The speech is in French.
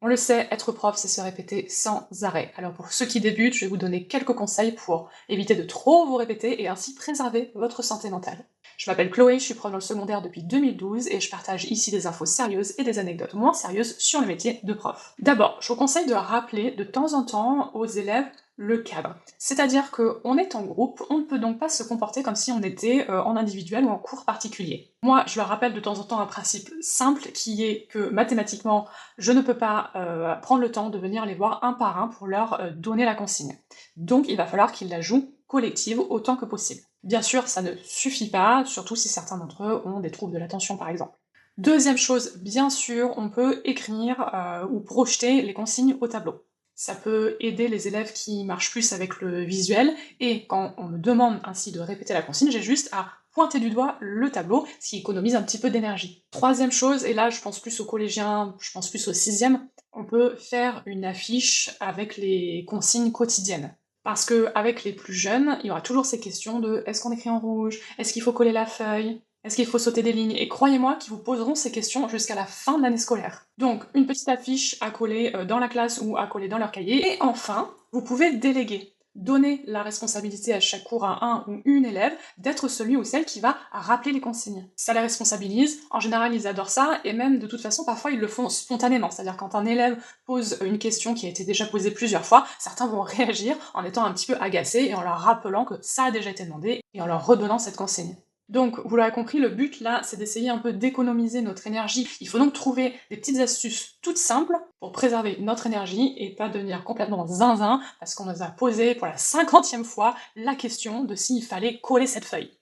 On le sait, être prof, c'est se répéter sans arrêt. Alors pour ceux qui débutent, je vais vous donner quelques conseils pour éviter de trop vous répéter et ainsi préserver votre santé mentale. Je m'appelle Chloé, je suis prof dans le secondaire depuis 2012 et je partage ici des infos sérieuses et des anecdotes moins sérieuses sur le métier de prof. D'abord, je vous conseille de rappeler de temps en temps aux élèves le cadre. C'est-à-dire qu'on est en groupe, on ne peut donc pas se comporter comme si on était en individuel ou en cours particulier. Moi, je leur rappelle de temps en temps un principe simple qui est que mathématiquement, je ne peux pas prendre le temps de venir les voir un par un pour leur donner la consigne. Donc il va falloir qu'ils la jouent collective autant que possible. Bien sûr, ça ne suffit pas, surtout si certains d'entre eux ont des troubles de l'attention par exemple. Deuxième chose, bien sûr, on peut écrire ou projeter les consignes au tableau. Ça peut aider les élèves qui marchent plus avec le visuel, et quand on me demande ainsi de répéter la consigne, j'ai juste à pointer du doigt le tableau, ce qui économise un petit peu d'énergie. Troisième chose, et là je pense plus aux collégiens, je pense plus aux sixièmes, on peut faire une affiche avec les consignes quotidiennes. Parce que avec les plus jeunes, il y aura toujours ces questions de est-ce qu'on écrit en rouge? Est-ce qu'il faut coller la feuille? Est-ce qu'il faut sauter des lignes? Et croyez-moi qu'ils vous poseront ces questions jusqu'à la fin de l'année scolaire. Donc, une petite affiche à coller dans la classe ou à coller dans leur cahier. Et enfin, vous pouvez déléguer. Donner la responsabilité à chaque cours à un ou une élève d'être celui ou celle qui va rappeler les consignes. Ça les responsabilise, en général ils adorent ça, et même de toute façon parfois ils le font spontanément, c'est-à-dire quand un élève pose une question qui a été déjà posée plusieurs fois, certains vont réagir en étant un petit peu agacés et en leur rappelant que ça a déjà été demandé et en leur redonnant cette consigne. Donc, vous l'aurez compris, le but là, c'est d'essayer un peu d'économiser notre énergie. Il faut donc trouver des petites astuces toutes simples pour préserver notre énergie et pas devenir complètement zinzin parce qu'on nous a posé pour la 50e fois la question de s'il fallait coller cette feuille.